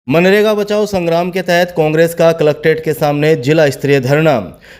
मनरेगा बचाओ संग्राम के तहत कांग्रेस का कलेक्ट्रेट के सामने जिला स्तरीय धरना।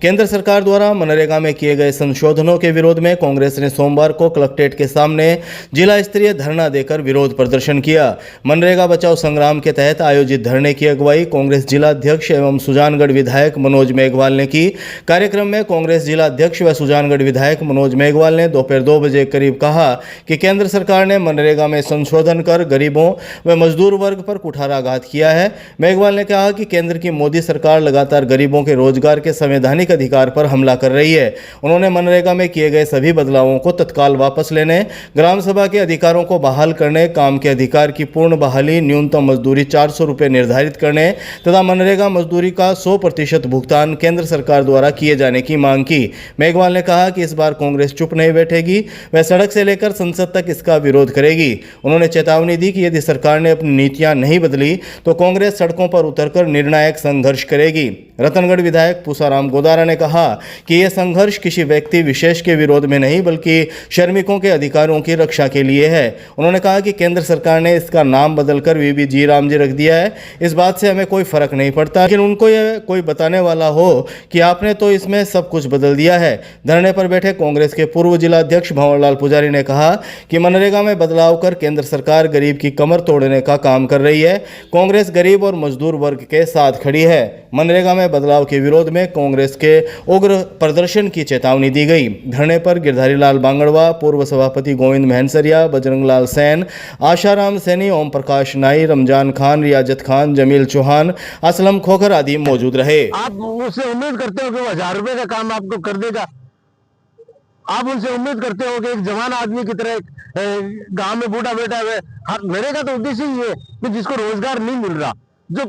केंद्र सरकार द्वारा मनरेगा में किए गए संशोधनों के विरोध में कांग्रेस ने सोमवार को कलेक्ट्रेट के सामने जिला स्तरीय धरना देकर विरोध प्रदर्शन किया। मनरेगा बचाओ संग्राम के तहत आयोजित धरने की अगुवाई कांग्रेस जिला अध्यक्ष एवं सुजानगढ़ विधायक मनोज मेघवाल ने की। कार्यक्रम में कांग्रेस जिला अध्यक्ष व सुजानगढ़ विधायक मनोज मेघवाल ने दोपहर 2 बजे करीब कहा कि केंद्र सरकार ने मनरेगा में संशोधन कर गरीबों व मजदूर वर्ग पर कुठाराघात किया है। मेघवाल ने कहा कि केंद्र की मोदी सरकार लगातार गरीबों के रोजगार के संवैधानिक अधिकार पर हमला कर रही है। उन्होंने मनरेगा में किए गए सभी बदलावों को तत्काल वापस लेने, ग्राम सभा के अधिकारों को बहाल करने, काम के अधिकार की पूर्ण बहाली, न्यूनतम मजदूरी 400 रुपये निर्धारित करने तथा मनरेगा मजदूरी का 100% भुगतान केंद्र सरकार द्वारा किए जाने की मांग की। मेघवाल ने कहा कि इस बार कांग्रेस चुप नहीं बैठेगी, वह सड़क से लेकर संसद तक इसका विरोध करेगी। उन्होंने चेतावनी दी कि यदि सरकार ने अपनी नीतियां नहीं बदली तो कांग्रेस सड़कों पर उतरकर निर्णायक संघर्ष करेगी। रतनगढ़ विधायक पूसाराम गोदारा ने कहा कि यह संघर्ष किसी व्यक्ति विशेष के विरोध में नहीं बल्कि श्रमिकों के अधिकारों की रक्षा के लिए है। उन्होंने कहा कि केंद्र सरकार ने इसका नाम बदलकर वीबी जी राम जी रख दिया है। इस बात से हमें कोई फर्क नहीं पड़ता, लेकिन उनको यह कोई बताने वाला हो कि आपने तो इसमें सब कुछ बदल दिया है। धरने पर बैठे कांग्रेस के पूर्व जिला अध्यक्ष भंवरलाल पुजारी ने कहा कि मनरेगा में बदलाव कर केंद्र सरकार गरीब की कमर तोड़ने का काम कर रही है। कांग्रेस गरीब और मजदूर वर्ग के साथ खड़ी है। मनरेगा में बदलाव के विरोध में कांग्रेस के उग्र प्रदर्शन की चेतावनी दी गई। धरने पर गिरधारी लाल बांगड़वा, पूर्व सभापति गोविंद महनसरिया, बजरंग लाल सैन, आशाराम सैनी, ओम प्रकाश नाई, रमजान खान, रियाजत खान, जमील चौहान, असलम खोखर आदि मौजूद रहे। आप उससे उम्मीद करते हो कि 1000 रुपए का काम आपको कर देगा। आप उनसे उम्मीद करते हो कि एक जवान आदमी की तरह गांव में बूढ़ा बैठा है। मनरेगा तो उद्देश्य ही है कि जिसको रोजगार नहीं मिल रहा, जो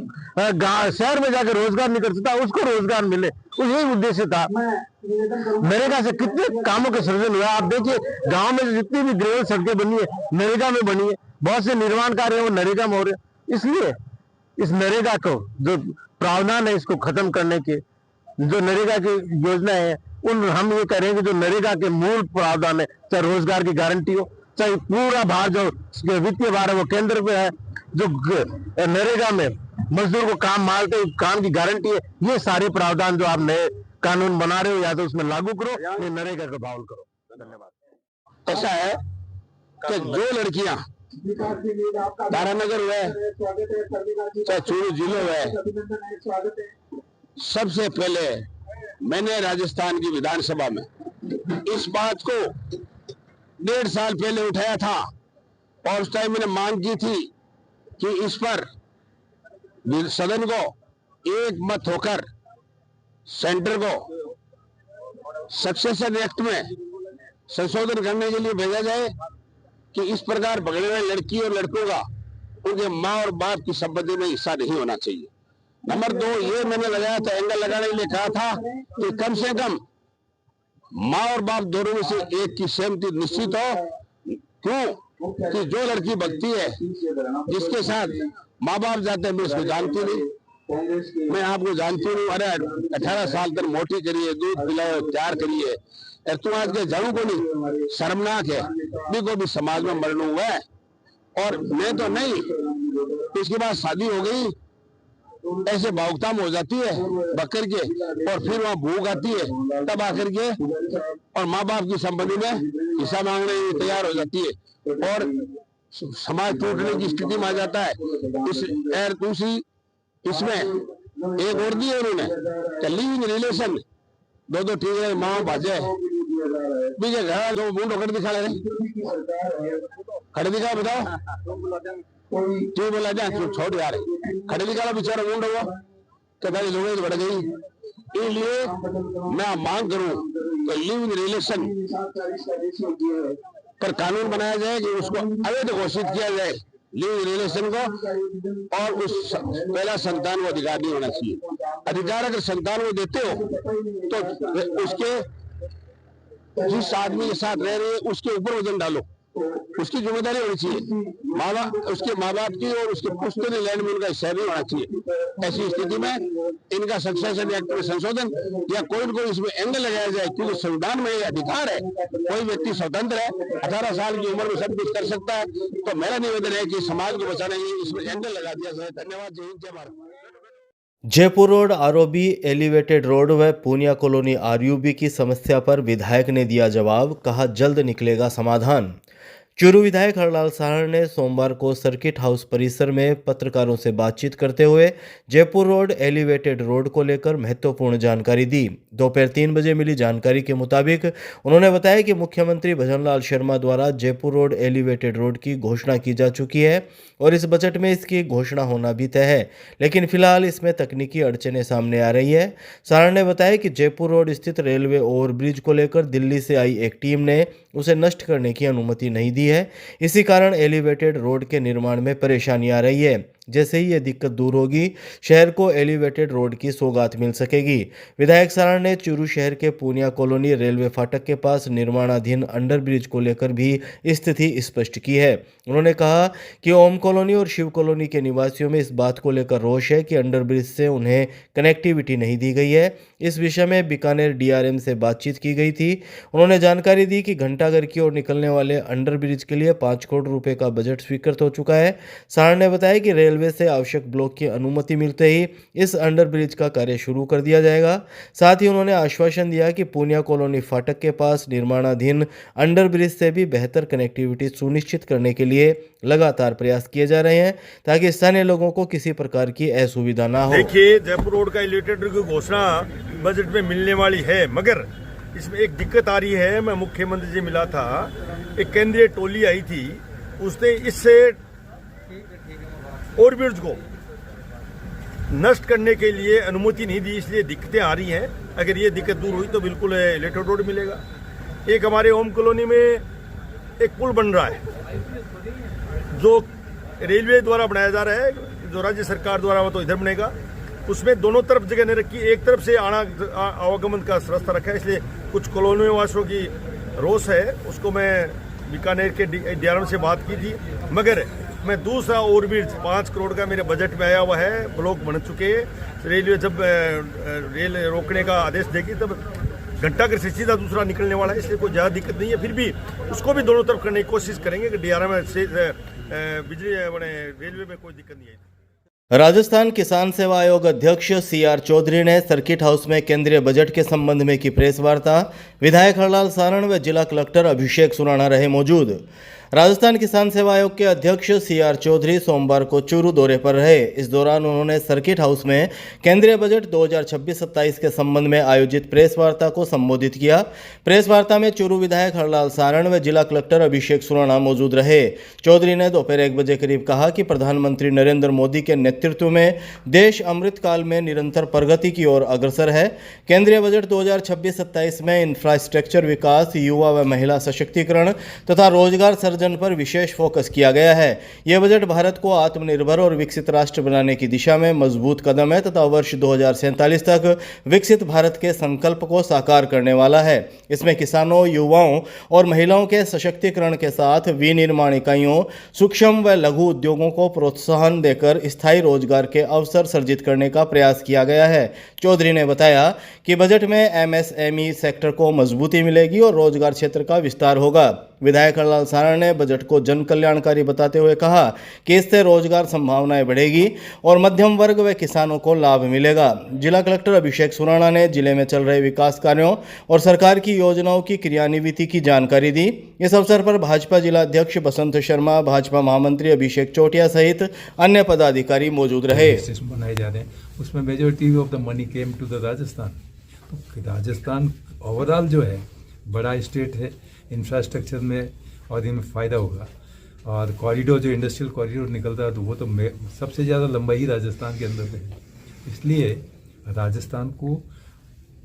शहर में जाकर रोजगार नहीं कर सकता, उसको रोजगार मिले, यही उद्देश्य था। मनरेगा से कितने कामों के सृजन हुआ। आप देखिए गांव में जितनी भी ग्रेवल सड़कें बनी है नरेगा में बनी है। बहुत से निर्माण कार्य वो नरेगा में हो रहे। इसलिए इस नरेगा को जो प्रावधान है इसको खत्म करने के जो नरेगा की योजना है हम ये करेंगे। जो नरेगा के मूल प्रावधान है, चाहे रोजगार की गारंटी हो, चाहे पूरा भार जो वित्तीय भार है वो केंद्र पे है, जो नरेगा में मजदूर को काम मालते काम की गारंटी है, ये सारे प्रावधान जो आप नए कानून बना रहे हो या तो उसमें लागू करो या नरेगा को बहाल करो। धन्यवाद। ऐसा है कि जो लड़कियां तारानगर हुए चाहे चूरू जिले हुए, सबसे पहले मैंने राजस्थान की विधानसभा में इस बात को 1.5 साल पहले उठाया था और उस टाइम मैंने मांग की थी कि इस पर सदन को एक मत होकर सेंटर को सक्सेशन एक्ट में संशोधन करने के लिए भेजा जाए कि इस प्रकार पकड़े हुए लड़की और लड़कों का उनके माँ और बाप की संपत्ति में हिस्सा नहीं होना चाहिए। नंबर 2, ये मैंने लगाया था, एंगल लगाने के लिए कहा था कि कम से कम माँ और बाप दोनों में से एक की सहमति निश्चित हो। क्यों कि जो लड़की भगती है जिसके साथ माँ बाप जाते हैं, मैं उसको जानती नहीं, मैं आपको जानती नहीं। अरे 18 साल तक मोटी करिए, दूध पिलाओ, तैयार करिए, तू आज के जाऊं को नहीं, शर्मनाक है। को भी समाज में मरण हुआ है और मैं तो नहीं, इसके बाद शादी हो गई, ऐसे भावुकताम हो जाती है बकर के, और फिर वहां भूख आती है तब आकर के और माँ बाप की संपत्ति में हिस्सा मांगने के तैयार हो जाती है और समाज टूटने की स्थिति में आ जाता है। दूसरी इसमें एक और दी है उन्होंने, लिविंग रिलेशन, दो ठीक है, माँ भाजे बीजे घर जो मुंड खड़े दिखा रहे, खड़े दिखा बताओ क्यों बोला जा, क्यों छोड़ यार, खड़े दिखा बेचारा मुंड हुआ कभी लोग बढ़ गई। इसलिए मैं मांग करूं तो लिविंग रिलेशन पर कानून बनाया जाए कि उसको अवैध घोषित किया जाए, लिविंग रिलेशन को, और उस पहला संतान को अधिकार नहीं होना चाहिए। अधिकार अगर संतान को देते हो तो उसके जिस आदमी के साथ रह रहे हैं उसके ऊपर वजन डालो। उसकी जिम्मेदारी होनी चाहिए, माँ बाप, उसके माँ बाप की और उसके पुश्तैनी लैंड में उनका हिस्सा भी होना चाहिए। ऐसी स्थिति में इनका सक्सेशन एक्ट में संशोधन या कोई न कोई इसमें एंगल लगाया जाए, क्योंकि संविधान में ये अधिकार है, कोई व्यक्ति स्वतंत्र है, 18 साल की उम्र में सब कुछ कर सकता है। तो मेरा निवेदन है कि समाज को बचाने के लिए इसमें एंगल लगा दिया जाए। धन्यवाद। जय हिंद, जय Bharat. Jaipur road ROB, elevated road व पूनिया कॉलोनी आरयूबी की समस्या पर विधायक ने दिया जवाब, कहा जल्द निकलेगा समाधान। चूरू विधायक हरलाल साहड़ ने सोमवार को सर्किट हाउस परिसर में पत्रकारों से बातचीत करते हुए जयपुर रोड एलिवेटेड रोड को लेकर महत्वपूर्ण जानकारी दी। दोपहर 3 बजे मिली जानकारी के मुताबिक उन्होंने बताया कि मुख्यमंत्री भजनलाल शर्मा द्वारा जयपुर रोड एलिवेटेड रोड की घोषणा की जा चुकी है और इस बजट में इसकी घोषणा होना भी तय है, लेकिन फिलहाल इसमें तकनीकी अड़चनें सामने आ रही है। साहड़ ने बताया कि जयपुर रोड स्थित रेलवे ओवरब्रिज को लेकर दिल्ली से आई एक टीम ने उसे नष्ट करने की अनुमति नहीं दी है। इसी कारण एलिवेटेड रोड के निर्माण में परेशानी आ रही है। जैसे ही ये दिक्कत दूर होगी, शहर को एलिवेटेड रोड की सौगात मिल सकेगी। विधायक साहड़ ने चूरू शहर के पूनिया कॉलोनी रेलवे फाटक के पास निर्माणाधीन अंडरब्रिज को लेकर भी स्थिति स्पष्ट की है। उन्होंने कहा कि ओम कॉलोनी और शिव कॉलोनी के निवासियों में इस बात को लेकर रोष है कि अंडरब्रिज से उन्हें कनेक्टिविटी नहीं दी गई है। इस विषय में बीकानेर डीआरएम से बातचीत की गई थी। उन्होंने जानकारी दी कि घंटाघर की ओर निकलने वाले अंडरब्रिज के लिए 5 करोड़ रुपए का बजट स्वीकृत हो चुका है। साहड़ ने बताया कि रेलवे से आवश्यक ब्लॉक की अनुमति मिलते ही इस अंडरब्रिज का कार्य शुरू कर दिया जाएगा। साथ ही उन्होंने आश्वासन दिया कि पूनिया कॉलोनी फाटक के पास निर्माणाधीन अंडरब्रिज से भी बेहतर कनेक्टिविटी सुनिश्चित करने के लिए लगातार प्रयास किए जा रहे हैं, ताकि स्थानीय लोगों को किसी प्रकार की असुविधा ना हो। देखिए, जयपुर रोड का एलिवेटेड की घोषणा बजट में मिलने वाली है, मगर इसमें एक दिक्कत आ रही है। मैं मुख्यमंत्री जी मिला था, एक केंद्रीय टोली आई थी, उसने इससे ओवरब्रिज को नष्ट करने के लिए अनुमति नहीं दी, इसलिए दिक्कतें आ रही हैं। अगर ये दिक्कत दूर हुई तो बिल्कुल एलिवेटेड रोड मिलेगा। एक हमारे ओम कॉलोनी में एक पुल बन रहा है जो रेलवे द्वारा बनाया जा रहा है, जो राज्य सरकार द्वारा, वो तो इधर बनेगा। उसमें दोनों तरफ जगह नहीं रखी, एक तरफ से आवागमन का रास्ता रखा है, इसलिए कुछ कॉलोनी वासियों की रोष है। उसको मैं बीकानेर के डीआरएम से बात की थी, मगर मैं दूसरा ओवरब्रिज 5 करोड़ का मेरे बजट में आया हुआ है, ब्लॉक बन चुके हैं। रेलवे जब रेल रोकने का आदेश देगी तब घंटाघर से सीधा दूसरा निकलने वाला है, इसलिए कोई ज़्यादा दिक्कत नहीं है। फिर भी उसको भी दोनों तरफ करने की कोशिश करेंगे कि डीआरएम से बिजली रेलवे में कोई दिक्कत नहीं है। राजस्थान किसान सेवा आयोग अध्यक्ष सीआर चौधरी ने सर्किट हाउस में केंद्रीय बजट के संबंध में की प्रेस वार्ता। विधायक हरलाल सारण व जिला कलेक्टर अभिषेक सुराणा रहे मौजूद। राजस्थान किसान सेवा आयोग के अध्यक्ष सीआर चौधरी सोमवार को चूरू दौरे पर रहे। इस दौरान उन्होंने सर्किट हाउस में केंद्रीय बजट 2026-27 के संबंध में आयोजित प्रेस वार्ता को संबोधित किया। प्रेस वार्ता में चूरू विधायक हरलाल सारण व जिला कलेक्टर अभिषेक सुराणा मौजूद रहे। चौधरी ने दोपहर 1 बजे करीब कहा कि प्रधानमंत्री नरेंद्र मोदी के नेतृत्व में देश अमृतकाल में निरंतर प्रगति की ओर अग्रसर है। केंद्रीय बजट 2026-27 में इंफ्रास्ट्रक्चर विकास, युवा व महिला सशक्तिकरण तथा रोजगार सर्जन पर विशेष फोकस किया गया है। यह बजट भारत को आत्मनिर्भर और विकसित राष्ट्र बनाने की दिशा में मजबूत कदम है तथा वर्ष 2047 तक विकसित भारत के संकल्प को साकार करने वाला है। इसमें किसानों, युवाओं और महिलाओं के सशक्तिकरण के साथ विनिर्माण इकाइयों, सूक्ष्म व लघु उद्योगों को प्रोत्साहन देकर स्थायी रोजगार के अवसर सर्जित करने का प्रयास किया गया है। चौधरी ने बताया कि बजट में एमएसएमई सेक्टर को मजबूती मिलेगी और रोजगार क्षेत्र का विस्तार होगा। विधायक हरलाल सारण ने बजट को जन कल्याणकारी बताते हुए कहा कि इससे रोजगार संभावनाएं बढ़ेगी और मध्यम वर्ग व किसानों को लाभ मिलेगा। जिला कलेक्टर अभिषेक सुराणा ने जिले में चल रहे विकास कार्यों और सरकार की योजनाओं की क्रियान्विति की जानकारी दी। इस अवसर पर भाजपा जिला अध्यक्ष बसंत शर्मा, भाजपा महामंत्री अभिषेक चौटिया सहित अन्य पदाधिकारी मौजूद रहे। बनाए जा रहे हैं, उसमें majority of the money came to the Rajasthan. तो राजस्थान ओवरऑल जो है बड़ा स्टेट है, इंफ्रास्ट्रक्चर में और इनमें फ़ायदा होगा। और कॉरिडोर जो इंडस्ट्रियल कॉरिडोर निकलता है तो वो तो सबसे ज़्यादा लंबाई ही राजस्थान के अंदर है। इसलिए राजस्थान को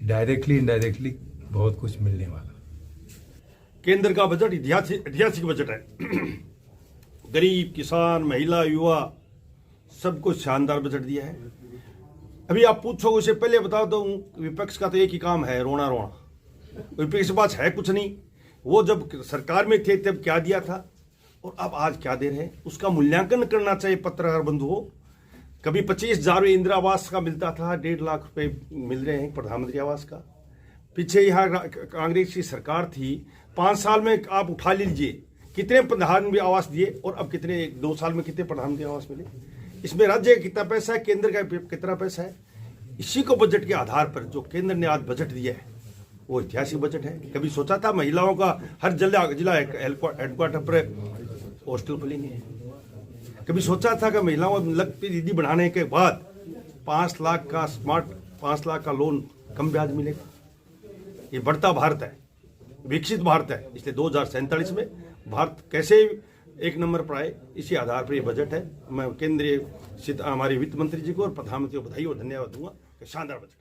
डायरेक्टली इनडायरेक्टली बहुत कुछ मिलने वाला। केंद्र का बजट ऐतिहासिक बजट है। गरीब, किसान, महिला, युवा सबको शानदार बजट दिया है। अभी आप पूछो, उससे पहले बता दो, विपक्ष का तो एक ही काम है, रोना रोना। विपक्ष के पास है कुछ नहीं, वो जब सरकार में थे तब क्या दिया था और अब आज क्या दे रहे हैं, उसका मूल्यांकन करना चाहिए पत्रकार बंधुओं। कभी 25,000 इंदिरा आवास का मिलता था, 1.5 लाख रुपए मिल रहे हैं प्रधानमंत्री आवास का। पीछे यहाँ कांग्रेस की सरकार थी, 5 साल में आप उठा लीजिए कितने प्रधानमंत्री आवास दिए और अब कितने 2 साल में कितने प्रधानमंत्री आवास मिले। इसमें राज्य का कितना पैसा है, केंद्र का कितना पैसा है, इसी को बजट के आधार पर जो केंद्र ने आज बजट दिया है वो ऐतिहासिक बजट है। कभी सोचा था महिलाओं का हर जिला हेडक्वार्टर पर हॉस्टल खुलेंगे? कभी सोचा था कि महिलाओं लगती दीदी बढ़ाने के बाद 5 लाख का 5 लाख का लोन कम ब्याज मिलेगा? ये बढ़ता भारत है, विकसित भारत है, इसलिए 2047 में भारत कैसे 1 नंबर पर आए, इसी आधार पर ये बजट है। मैं केंद्रीय हमारे वित्त मंत्री जी को और प्रधानमंत्री को बधाई और धन्यवाद दूंगा कि शानदार बजट।